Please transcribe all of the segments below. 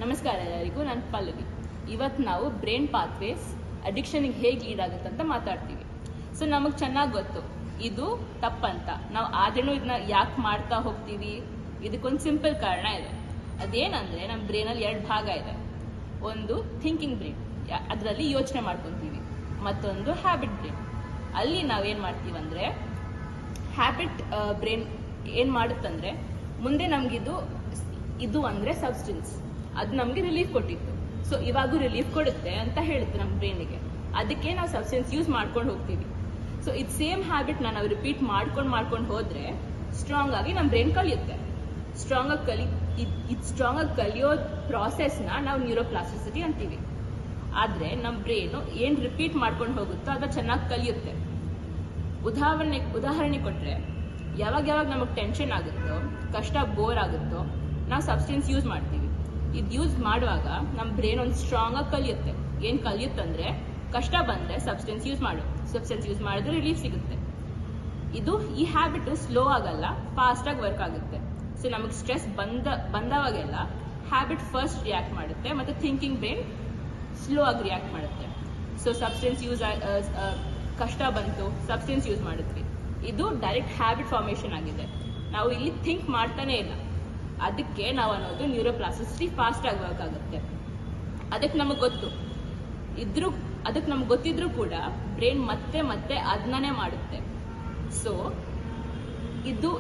ನಮಸ್ಕಾರ ಎಲ್ಲರಿಗೂ, ನಾನು ಪಲ್ಲವಿ. ಇವತ್ತು ನಾವು ಬ್ರೈನ್ ಪಾತ್ವೇಸ್ ಅಡಿಕ್ಷನ್ಗೆ ಹೇಗೆ ಲೀಡ್ ಆಗುತ್ತೆ ಅಂತ ಮಾತಾಡ್ತೀವಿ. ಸೊ ನಮಗೆ ಚೆನ್ನಾಗಿ ಗೊತ್ತು ಇದು ತಪ್ಪಂತ. ನಾವು ಆದ್ರೂ ಇದನ್ನ ಯಾಕೆ ಮಾಡ್ತಾ ಹೋಗ್ತೀವಿ? ಇದಕ್ಕೊಂದು ಸಿಂಪಲ್ ಕಾರಣ ಇದೆ. ಅದೇನಂದ್ರೆ ನಮ್ಮ ಬ್ರೈನಲ್ಲಿ 2 ಭಾಗ ಇದೆ. ಒಂದು ಥಿಂಕಿಂಗ್ ಬ್ರೈನ್, ಅದರಲ್ಲಿ ಯೋಚನೆ ಮಾಡ್ಕೊತೀವಿ. ಮತ್ತೊಂದು ಹ್ಯಾಬಿಟ್ ಬ್ರೈನ್. ಅಲ್ಲಿ ನಾವೇನು ಮಾಡ್ತೀವಂದ್ರೆ ಹ್ಯಾಬಿಟ್ ಬ್ರೈನ್ ಏನು ಮಾಡುತ್ತಂದ್ರೆ ಮುಂದೆ ನಮಗಿದು ಅಂದರೆ ಸಬ್ಸ್ಟೆನ್ಸ್, ಅದು ನಮಗೆ ರಿಲೀಫ್ ಕೊಟ್ಟಿತ್ತು. ಸೊ ಇವಾಗೂ ರಿಲೀಫ್ ಕೊಡುತ್ತೆ ಅಂತ ಹೇಳುತ್ತೆ ನಮ್ಮ ಬ್ರೈನಿಗೆ. ಅದಕ್ಕೆ ನಾವು ಸಬ್ಸ್ಟೆನ್ಸ್ ಯೂಸ್ ಮಾಡ್ಕೊಂಡು ಹೋಗ್ತೀವಿ. ಸೊ ಇದು ಸೇಮ್ ಹ್ಯಾಬಿಟ್ನ ನಾವು ರಿಪೀಟ್ ಮಾಡ್ಕೊಂಡು ಹೋದ್ರೆ ಸ್ಟ್ರಾಂಗ್ ಆಗಿ ನಮ್ಮ ಬ್ರೈನ್ ಕಲಿಯುತ್ತೆ. ಸ್ಟ್ರಾಂಗ್ ಆಗಿ ಕಲಿಯೋ ಪ್ರಾಸೆಸ್ನ ನಾವು ನ್ಯೂರೋಪ್ಲಾಸ್ಟಿಸಿಟಿ ಅಂತೀವಿ. ಆದರೆ ನಮ್ಮ ಬ್ರೈನು ಏನು ರಿಪೀಟ್ ಮಾಡ್ಕೊಂಡು ಹೋಗುತ್ತೋ ಅದು ಚೆನ್ನಾಗಿ ಕಲಿಯುತ್ತೆ. ಉದಾಹರಣೆ ಕೊಟ್ಟರೆ, ಯಾವಾಗ ನಮಗೆ ಟೆನ್ಷನ್ ಆಗುತ್ತೋ, ಕಷ್ಟ ಬೋರ್ ಆಗುತ್ತೋ, ನಾವು ಸಬ್ಸ್ಟೆನ್ಸ್ ಯೂಸ್ ಮಾಡ್ತೀವಿ. ಇದು ಯೂಸ್ ಮಾಡುವಾಗ ನಮ್ಮ ಬ್ರೈನ್ ಒಂದು ಸ್ಟ್ರಾಂಗ್ ಆಗಿ ಕಲಿಯುತ್ತೆ. ಏನು ಕಲಿಯುತ್ತಂದ್ರೆ, ಕಷ್ಟ ಬಂದರೆ ಸಬ್ಸ್ಟೆನ್ಸ್ ಯೂಸ್ ಮಾಡಿದ್ರೆ ರಿಲೀಫ್ ಸಿಗುತ್ತೆ. ಈ ಹ್ಯಾಬಿಟ್ ಸ್ಲೋ ಆಗಲ್ಲ, ಫಾಸ್ಟಾಗಿ ವರ್ಕ್ ಆಗುತ್ತೆ. ಸೊ ನಮಗೆ ಸ್ಟ್ರೆಸ್ ಬಂದವಾಗೆಲ್ಲ ಹ್ಯಾಬಿಟ್ ಫಸ್ಟ್ ರಿಯಾಕ್ಟ್ ಮಾಡುತ್ತೆ, ಮತ್ತು ಥಿಂಕಿಂಗ್ ಬ್ರೈನ್ ಸ್ಲೋ ಆಗಿ ರಿಯಾಕ್ಟ್ ಮಾಡುತ್ತೆ. ಸೊ ಕಷ್ಟ ಬಂತು, ಸಬ್ಸ್ಟೆನ್ಸ್ ಯೂಸ್ ಮಾಡಿದ್ವಿ. ಇದು ಡೈರೆಕ್ಟ್ ಹ್ಯಾಬಿಟ್ ಫಾರ್ಮೇಷನ್ ಆಗಿದೆ. ನಾವು ಇಲ್ಲಿ ಥಿಂಕ್ ಮಾಡ್ತಾನೆ ಇಲ್ಲ. ಅದಕ್ಕೆ ನಾವು ಅನ್ನೋದು ನ್ಯೂರೋಪ್ಲಾಸ್ಟಿಸಿಟಿ ಫಾಸ್ಟ್ ಆಗಿ ವರ್ಕ್ ಆಗುತ್ತೆ. ಅದಕ್ಕೆ ನಮಗೆ ಗೊತ್ತಿದ್ರೂ ಕೂಡ ಬ್ರೈನ್ ಮತ್ತೆ ಅದನ್ನೇ ಮಾಡುತ್ತೆ. ಸೊ ಇದು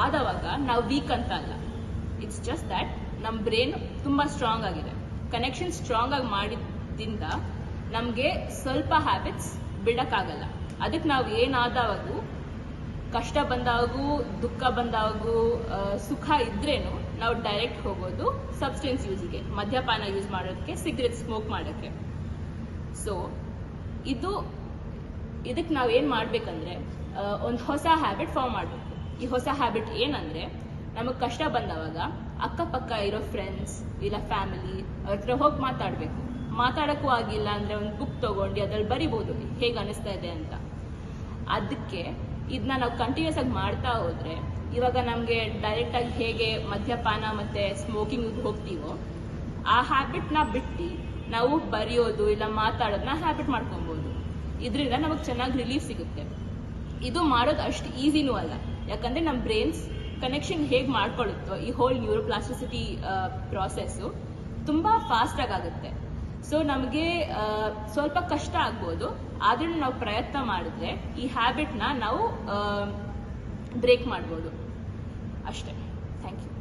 ಆದವಾಗ ನಾವು ವೀಕ್ ಅಂತ ಅಲ್ಲ. ಇಟ್ಸ್ ಜಸ್ಟ್ ದ್ಯಾಟ್ ನಮ್ಮ ಬ್ರೈನ್ ತುಂಬಾ ಸ್ಟ್ರಾಂಗ್ ಆಗಿದೆ. ಕನೆಕ್ಷನ್ ಸ್ಟ್ರಾಂಗ್ ಆಗಿ ಮಾಡಿದ್ರಿಂದ ನಮಗೆ ಸ್ವಲ್ಪ ಹ್ಯಾಬಿಟ್ಸ್ ಬಿಡಕ್ಕಾಗಲ್ಲ. ಅದಕ್ಕೆ ನಾವು ಏನಾದವಾಗೂ, ಕಷ್ಟ ಬಂದಾಗೂ, ದುಃಖ ಬಂದಾಗೂ, ಸುಖ ಇದ್ರೇನು ನಾವು ಡೈರೆಕ್ಟ್ ಹೋಗೋದು ಸಬ್ಸ್ಟೆನ್ಸ್ ಯೂಸಿಗೆ, ಮದ್ಯಪಾನ ಯೂಸ್ ಮಾಡೋದಕ್ಕೆ, ಸಿಗರೆಟ್ ಸ್ಮೋಕ್ ಮಾಡೋಕ್ಕೆ. ಸೊ ಇದಕ್ಕೆ ನಾವು ಏನು ಮಾಡಬೇಕಂದ್ರೆ ಒಂದು ಹೊಸ ಹ್ಯಾಬಿಟ್ ಫಾರ್ಮ್ ಮಾಡಬೇಕು. ಈ ಹೊಸ ಹ್ಯಾಬಿಟ್ ಏನಂದ್ರೆ, ನಮಗೆ ಕಷ್ಟ ಬಂದವಾಗ ಅಕ್ಕಪಕ್ಕ ಇರೋ ಫ್ರೆಂಡ್ಸ್ ಇಲ್ಲ ಫ್ಯಾಮಿಲಿ ಅವ್ರ ಹತ್ರ ಹೋಗಿ ಮಾತಾಡಬೇಕು. ಮಾತಾಡೋಕ್ಕೂ ಆಗಿಲ್ಲ ಅಂದರೆ ಒಂದು ಬುಕ್ ತೊಗೊಂಡು ಅದ್ರಲ್ಲಿ ಬರಿಬೋದು ಹೇಗೆ ಅನಿಸ್ತಾ ಇದೆ ಅಂತ. ಅದಕ್ಕೆ ಇದನ್ನ ನಾವು ಕಂಟಿನ್ಯೂಸ್ ಆಗಿ ಮಾಡ್ತಾ ಹೋದ್ರೆ, ಇವಾಗ ನಮಗೆ ಡೈರೆಕ್ಟ್ ಆಗಿ ಹೇಗೆ ಮದ್ಯಪಾನ ಮತ್ತೆ ಸ್ಮೋಕಿಂಗ್ ಹೋಗ್ತೀವೋ, ಆ ಹ್ಯಾಬಿಟ್ನ ಬಿಟ್ಟು ನಾವು ಬರೆಯೋದು ಇಲ್ಲ ಮಾತಾಡೋದನ್ನ ಹ್ಯಾಬಿಟ್ ಮಾಡ್ಕೊಬೋದು. ಇದರಿಂದ ನಮಗೆ ಚೆನ್ನಾಗಿ ರಿಲೀಫ್ ಸಿಗುತ್ತೆ. ಇದು ಮಾಡೋದು ಅಷ್ಟು ಈಸಿನೂ ಅಲ್ಲ, ಯಾಕಂದ್ರೆ ನಮ್ಮ ಬ್ರೈನ್ಸ್ ಕನೆಕ್ಷನ್ ಹೇಗೆ ಮಾಡ್ಕೊಳ್ಳುತ್ತೋ, ಈ ಹೋಲ್ ನ್ಯೂರೋಪ್ಲಾಸ್ಟಿಸಿಟಿ ಪ್ರಾಸೆಸ್ಸು ತುಂಬ ಫಾಸ್ಟಾಗಿ ಆಗುತ್ತೆ. ಸೊ ನಮಗೆ ಸ್ವಲ್ಪ ಕಷ್ಟ ಆಗ್ಬೋದು, ಆದ್ರೂ ನಾವು ಪ್ರಯತ್ನ ಮಾಡಿದ್ರೆ ಈ ಹ್ಯಾಬಿಟ್ನ ನಾವು ಬ್ರೇಕ್ ಮಾಡ್ಬೋದು ಅಷ್ಟೇ. Thank you.